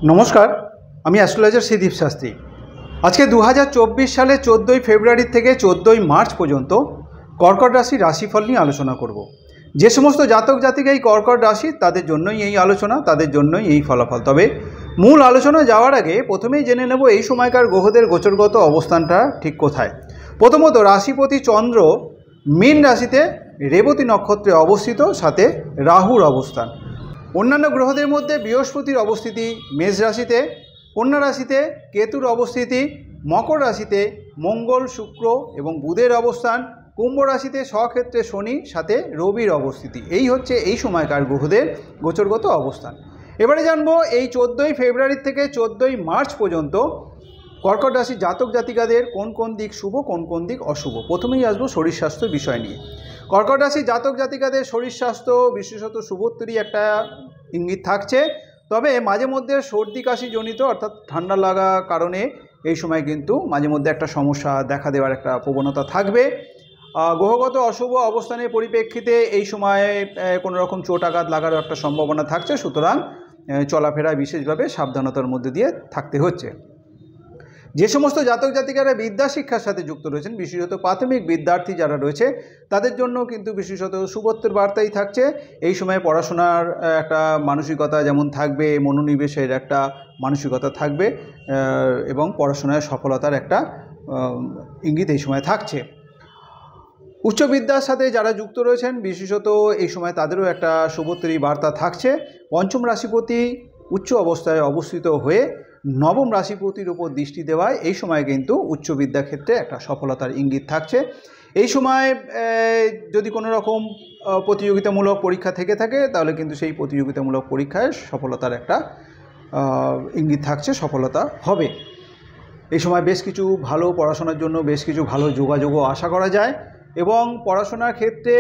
নমস্কার, আমি অ্যাস্ট্রোলজার শ্রীদীপ শাস্ত্রী। আজকে 2024 সালে 14ই ফেব্রুয়ারি থেকে 14ই মার্চ পর্যন্ত কর্কট রাশির রাশিফল নিয়ে আলোচনা করব। যে সমস্ত জাতক জাতিকা এই কর্কট রাশি, তাদের জন্যই এই আলোচনা, তাদের জন্যই এই ফলাফল। তবে মূল আলোচনা যাওয়ার আগে প্রথমেই জেনে নেব এই সময়কার গ্রহদের গোচরগত অবস্থানটা ঠিক কোথায়। প্রথমত রাশিপতি চন্দ্র মীন রাশিতে রেবতী নক্ষত্রে অবস্থিত, সাথে রাহুর অবস্থান। অন্যান্য গ্রহদের মধ্যে বৃহস্পতির অবস্থিতি মেষ রাশিতে, কন্যা রাশিতে কেতুর অবস্থিতি, মকর রাশিতে মঙ্গল শুক্র এবং বুধের অবস্থান, কুম্ভ রাশিতে স্বক্ষেত্রে শনি, সাথে রবির অবস্থিতি। এই হচ্ছে এই সময়কার গ্রহদের গোচরগত অবস্থান। এবারে জানবো এই 14ই ফেব্রুয়ারি থেকে 14ই মার্চ পর্যন্ত কর্কট রাশি জাতক জাতিকাদের কোন কোন দিক শুভ, কোন কোন দিক অশুভ। প্রথমেই আসবো শরীর স্বাস্থ্য বিষয় নিয়ে। কর্কট রাশি জাতক জাতিকাদের শরীর স্বাস্থ্য বিশেষত শুভত্বরই একটা ইঙ্গিত থাকছে। তবে মাঝে মধ্যে সর্দি কাশি জনিত অর্থাৎ ঠান্ডা লাগা কারণে এই সময় কিন্তু মাঝে মধ্যে একটা সমস্যা দেখা দেওয়ার একটা প্রবণতা থাকবে। গ্রহগত অশুভ অবস্থানের পরিপ্রেক্ষিতে এই সময়ে কোনো রকম চোট আঘাত লাগারও একটা সম্ভাবনা থাকছে। সুতরাং চলাফেরায় বিশেষভাবে সাবধানতার মধ্যে দিয়ে থাকতে হচ্ছে। যে সমস্ত জাতক জাতিকারা বিদ্যা শিক্ষার সাথে যুক্ত রয়েছেন, বিশেষত প্রাথমিক বিদ্যার্থী যারা রয়েছে, তাদের জন্য কিন্তু বিশেষত শুভত্বের বার্তাই থাকছে। এই সময়ে পড়াশোনার একটা মানসিকতা যেমন থাকবে, মনোনিবেশের একটা মানসিকতা থাকবে এবং পড়াশোনায় সফলতার একটা ইঙ্গিত এই সময় থাকছে। উচ্চ বিদ্যার সাথে যারা যুক্ত রয়েছেন, বিশেষত এই সময় তাদেরও একটা শুভত্বেরই বার্তা থাকছে। পঞ্চম রাশিপতি উচ্চ অবস্থায় অবস্থিত হয়ে নবম রাশিপতির উপর দৃষ্টি দেওয়ায় এই সময় কিন্তু উচ্চ বিদ্যা ক্ষেত্রে একটা সফলতার ইঙ্গিত থাকছে। এই সময় যদি কোনো রকম প্রতিযোগিতামূলক পরীক্ষা থেকে থাকে, তাহলে কিন্তু সেই প্রতিযোগিতামূলক পরীক্ষায় সফলতার একটা ইঙ্গিত থাকছে, সফলতা হবে। এই সময় বেশ কিছু ভালো পড়াশোনার জন্য বেশ কিছু ভালো যোগাযোগও আশা করা যায় এবং পড়াশোনার ক্ষেত্রে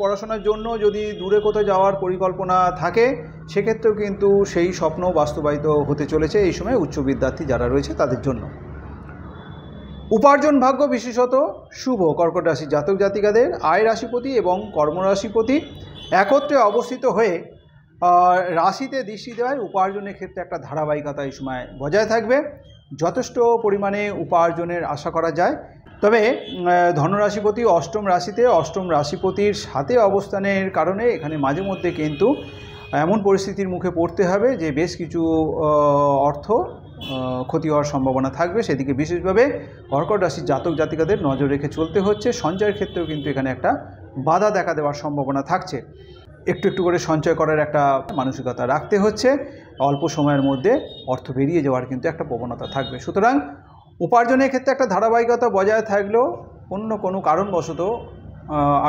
পড়াশোনার জন্য যদি দূরে কোথাও যাওয়ার পরিকল্পনা থাকে, সেক্ষেত্রেও কিন্তু সেই স্বপ্ন বাস্তবায়িত হতে চলেছে এই সময় উচ্চ বিদ্যার্থী যারা রয়েছে তাদের জন্য। উপার্জন ভাগ্য বিশেষত শুভ কর্কট রাশি জাতক জাতিকাদের। আয় রাশিপতি এবং কর্মরাশিপতি একত্রে অবস্থিত হয়ে রাশিতে দৃষ্টি দেওয়ায় উপার্জনের ক্ষেত্রে একটা ধারাবাহিকতা এই সময় বজায় থাকবে। যথেষ্ট পরিমাণে উপার্জনের আশা করা যায়। তবে ধনরাশিপতি অষ্টম রাশিতে, অষ্টম রাশিপতির সাথে অবস্থানের কারণে এখানে মাঝে মধ্যে কিন্তু এমন পরিস্থিতির মুখে পড়তে হবে যে বেশ কিছু অর্থ ক্ষতি হওয়ার সম্ভাবনা থাকবে। সেদিকে বিশেষভাবে কর্কট রাশির জাতক জাতিকাদের নজর রেখে চলতে হচ্ছে। সঞ্চয়ের ক্ষেত্রেও কিন্তু এখানে একটা বাধা দেখা দেওয়ার সম্ভাবনা থাকছে। একটু একটু করে সঞ্চয় করার একটা মানসিকতা রাখতে হচ্ছে। অল্প সময়ের মধ্যে অর্থ বেরিয়ে যাওয়ার কিন্তু একটা প্রবণতা থাকবে। সুতরাং উপার্জনের ক্ষেত্রে একটা ধারাবাহিকতা বজায় থাকলেও অন্য কোনো কারণবশত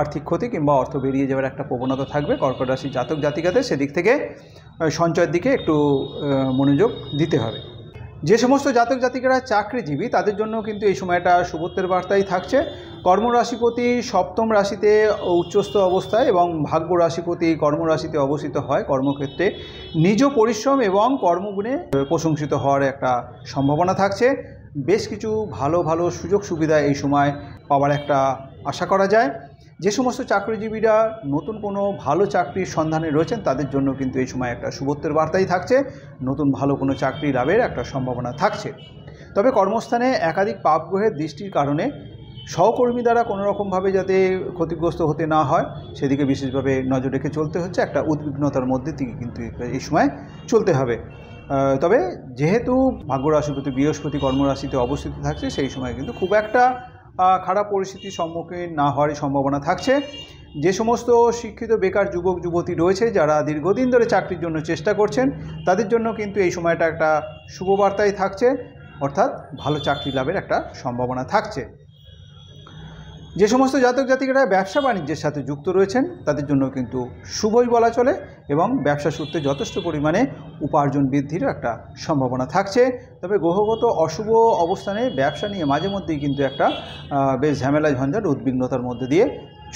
আর্থিক ক্ষতি কিংবা অর্থ বেরিয়ে যাওয়ার একটা প্রবণতা থাকবে কর্কট রাশির জাতক জাতিকাদের। সেদিক থেকে সঞ্চয়ের দিকে একটু মনোযোগ দিতে হবে। যে সমস্ত জাতক জাতিকারা চাকরিজীবী, তাদের জন্য কিন্তু এই সময়টা শুভত্বের বার্তাই থাকছে। কর্মরাশিপতি সপ্তম রাশিতে উচ্চস্থ অবস্থায় এবং ভাগ্য রাশিপতি কর্মরাশিতে অবস্থিত হয়। কর্মক্ষেত্রে নিজ পরিশ্রম এবং কর্মগুণে প্রশংসিত হওয়ার একটা সম্ভাবনা থাকছে। বেশ কিছু ভালো ভালো সুযোগ সুবিধা এই সময় পাওয়ার একটা আশা করা যায়। যে সমস্ত চাকরিজীবীরা নতুন কোনো ভালো চাকরির সন্ধানে রয়েছেন, তাদের জন্য কিন্তু এই সময় একটা শুভত্বের বার্তাই থাকছে। নতুন ভালো কোনো চাকরি লাভের একটা সম্ভাবনা থাকছে। তবে কর্মস্থানে একাধিক পাপ গ্রহের দৃষ্টির কারণে সহকর্মী দ্বারা কোনো রকমভাবে যাতে ক্ষতিগ্রস্ত হতে না হয়, সেদিকে বিশেষভাবে নজর রেখে চলতে হচ্ছে। একটা উদ্বিগ্নতার মধ্যে থেকে কিন্তু এই সময় চলতে হবে। তবে যেহেতু ভাগ্য রাশিপতি বৃহস্পতি কর্মরাশিতে অবস্থিত থাকছে, সেই সময় কিন্তু খুব একটা খারাপ পরিস্থিতির সম্মুখীন না হওয়ারই সম্ভাবনা থাকছে। যে সমস্ত শিক্ষিত বেকার যুবক যুবতী রয়েছে, যারা দীর্ঘদিন ধরে চাকরির জন্য চেষ্টা করছেন, তাদের জন্য কিন্তু এই সময়টা একটা শুভবার্তাই থাকছে, অর্থাৎ ভালো চাকরি লাভের একটা সম্ভাবনা থাকছে। যে সমস্ত জাতক জাতিকারা ব্যবসা বাণিজ্যের সাথে যুক্ত রয়েছেন, তাদের জন্য কিন্তু শুভই বলা চলে এবং ব্যবসা সূত্রে যথেষ্ট পরিমাণে উপার্জন বৃদ্ধিরও একটা সম্ভাবনা থাকছে। তবে গ্রহগত অশুভ অবস্থানে ব্যবসা নিয়ে মাঝে মধ্যেই কিন্তু একটা বেশ ঝামেলা ঝঞ্ঝাট উদ্বিগ্নতার মধ্যে দিয়ে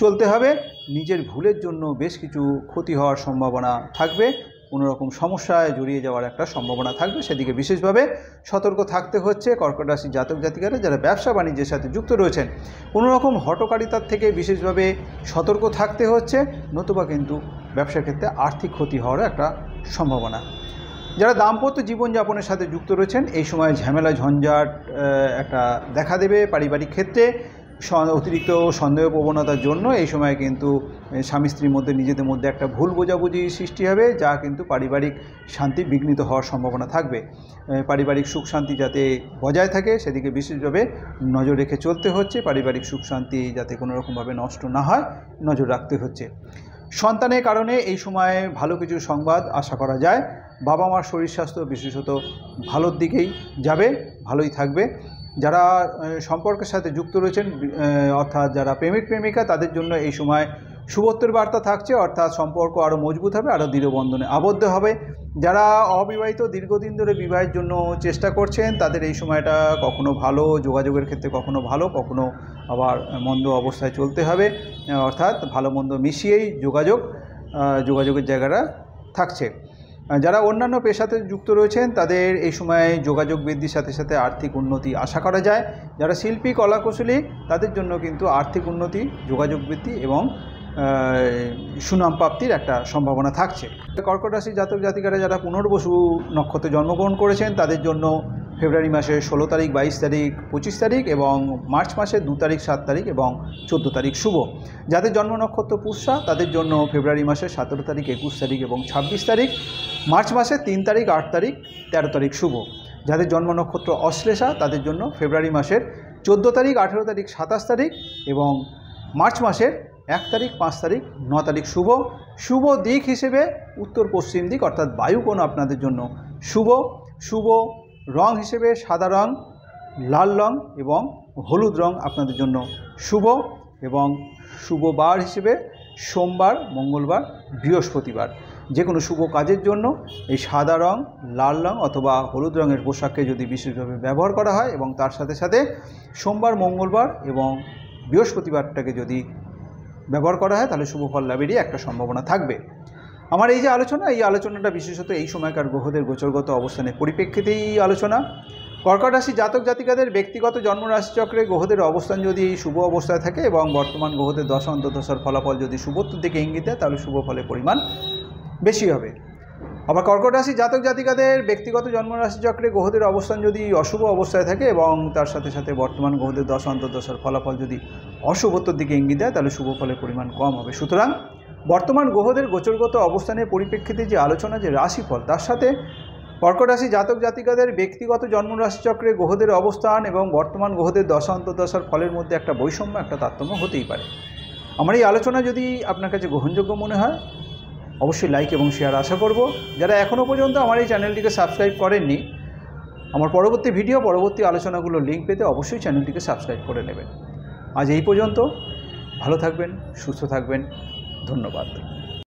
চলতে হবে। নিজের ভুলের জন্য বেশ কিছু ক্ষতি হওয়ার সম্ভাবনা থাকবে। কোনো রকম সমস্যায় জড়িয়ে যাওয়ার একটা সম্ভাবনা থাকবে। সেদিকে বিশেষভাবে সতর্ক থাকতে হচ্ছে কর্কট রাশির জাতক জাতিকারা যারা ব্যবসা বাণিজ্যের সাথে যুক্ত রয়েছেন। কোনো রকম হঠকারিতার থেকে বিশেষভাবে সতর্ক থাকতে হচ্ছে, নতুবা কিন্তু ব্যবসার ক্ষেত্রে আর্থিক ক্ষতি হওয়ার একটা সম্ভাবনা। যারা দাম্পত্য জীবনযাপনের সাথে যুক্ত রয়েছেন এই সময় ঝামেলা ঝঞ্ঝাট একটা দেখা দেবে পারিবারিক ক্ষেত্রে। অতিরিক্ত সন্দেহ প্রবণতার জন্য এই সময় কিন্তু স্বামী স্ত্রীর মধ্যে নিজেদের মধ্যে একটা ভুল বোঝাবুঝি সৃষ্টি হবে, যা কিন্তু পারিবারিক শান্তি বিঘ্নিত হওয়ার সম্ভাবনা থাকবে। পারিবারিক সুখ শান্তি যাতে বজায় থাকে সেদিকে বিশেষভাবে নজর রেখে চলতে হচ্ছে। পারিবারিক সুখ শান্তি যাতে কোনো রকমভাবে নষ্ট না হয় নজর রাখতে হচ্ছে। সন্তানের কারণে এই সময়ে ভালো কিছু সংবাদ আশা করা যায়। বাবা মার শরীর স্বাস্থ্য বিশেষত ভালোর দিকেই যাবে, ভালোই থাকবে। যারা সম্পর্কের সাথে যুক্ত রয়েছেন অর্থাৎ যারা প্রেমিক প্রেমিকা তাদের জন্য এই সময় শুভত্বের বার্তা থাকছে, অর্থাৎ সম্পর্ক আরও মজবুত হবে, আরও দৃঢ় বন্ধনে আবদ্ধ হবে। যারা অবিবাহিত দীর্ঘদিন ধরে বিবাহের জন্য চেষ্টা করছেন তাদের এই সময়টা কখনো ভালো, যোগাযোগের ক্ষেত্রে কখনো ভালো, কখনো আবার মন্দ অবস্থায় চলতে হবে, অর্থাৎ ভালো মন্দ মিশিয়েই যোগাযোগের জায়গাটা থাকছে। যারা অন্যান্য পেশাতে যুক্ত রয়েছেন তাদের এই সময়ে যোগাযোগ বৃদ্ধির সাথে সাথে আর্থিক উন্নতি আশা করা যায়। যারা শিল্পী কলাকুশলী তাদের জন্য কিন্তু আর্থিক উন্নতি, যোগাযোগ বৃদ্ধি এবং সুনাম প্রাপ্তির একটা সম্ভাবনা থাকছে। কর্কট রাশি জাতক জাতিকারা যারা পুনর্বসু নক্ষত্রে জন্মগ্রহণ করেছেন তাদের জন্য ফেব্রুয়ারি মাসের 16 তারিখ, 22 তারিখ, 25 তারিখ এবং মার্চ মাসের 2 তারিখ, 7 তারিখ এবং 14 তারিখ শুভ। যাদের জন্ম নক্ষত্র পুষ্যা তাদের জন্য ফেব্রুয়ারি মাসের 17 তারিখ, 21 তারিখ এবং 26 তারিখ, মার্চ মাসের 3 তারিখ, 8 তারিখ, 13 তারিখ শুভ। যাদের জন্ম নক্ষত্র অশ্লেষা তাদের জন্য ফেব্রুয়ারি মাসের 14 তারিখ, 18 তারিখ, 27 তারিখ এবং মার্চ মাসের 1 তারিখ, 5 তারিখ, 9 তারিখ শুভ। শুভ দিক হিসেবে উত্তর পশ্চিম দিক অর্থাৎ বায়ুকোণ আপনাদের জন্য শুভ। শুভ রং হিসেবে সাদা রং, লাল রং এবং হলুদ রং আপনাদের জন্য শুভ। এবং শুভ বার হিসেবে সোমবার, মঙ্গলবার, বৃহস্পতিবার। যে কোনো শুভ কাজের জন্য এই সাদা রং, লাল রং অথবা হলুদ রঙের পোশাককে যদি বিশেষভাবে ব্যবহার করা হয় এবং তার সাথে সাথে সোমবার, মঙ্গলবার এবং বৃহস্পতিবারটাকে যদি ব্যবহার করা হয় তাহলে শুভ ফল লাভেরই একটা সম্ভাবনা থাকবে। আমার এই যে আলোচনা, এই আলোচনাটা বিশেষত এই সময়কার গ্রহদের গোচরগত অবস্থানের পরিপ্রেক্ষিতেই আলোচনা। কর্কট রাশি জাতক জাতিকাদের ব্যক্তিগত জন্মরাশিচক্রে গ্রহদের অবস্থান যদি শুভ অবস্থায় থাকে এবং বর্তমান গ্রহদের দশা অন্তর্দশার ফলাফল যদি শুভত্বের দিকে ইঙ্গিত দেয় তাহলে শুভ ফলের পরিমাণ বেশি হবে। আবার কর্কট রাশি জাতক জাতিকাদের ব্যক্তিগত জন্মরাশিচক্রে গ্রহদের অবস্থান যদি অশুভ অবস্থায় থাকে এবং তার সাথে সাথে বর্তমান গ্রহদের দশা অন্তর্দশার ফলাফল যদি অশুভত্বের দিকে ইঙ্গিত দেয় তাহলে শুভ ফলের পরিমাণ কম হবে। সুতরাং বর্তমান গ্রহদের গোচরগত অবস্থানের পরিপ্রেক্ষিতে যে আলোচনা, যে রাশিফল, তার সাথে কর্কট রাশি জাতক জাতিকাদের ব্যক্তিগত জন্মরাশিচক্রে গ্রহদের অবস্থান এবং বর্তমান গ্রহদের দশা অন্তর্দশার ফলের মধ্যে একটা বৈষম্য, একটা তারতম্য হতেই পারে। আমার এই আলোচনা যদি আপনার কাছে গ্রহণযোগ্য মনে হয় অবশ্যই লাইক এবং শেয়ার আশা করব। যারা এখনও পর্যন্ত আমার এই চ্যানেলটিকে সাবস্ক্রাইব করেননি, আমার পরবর্তী ভিডিও, পরবর্তী আলোচনাগুলোর লিঙ্ক পেতে অবশ্যই চ্যানেলটিকে সাবস্ক্রাইব করে নেবেন। আজ এই পর্যন্ত। ভালো থাকবেন, সুস্থ থাকবেন। ধন্যবাদ।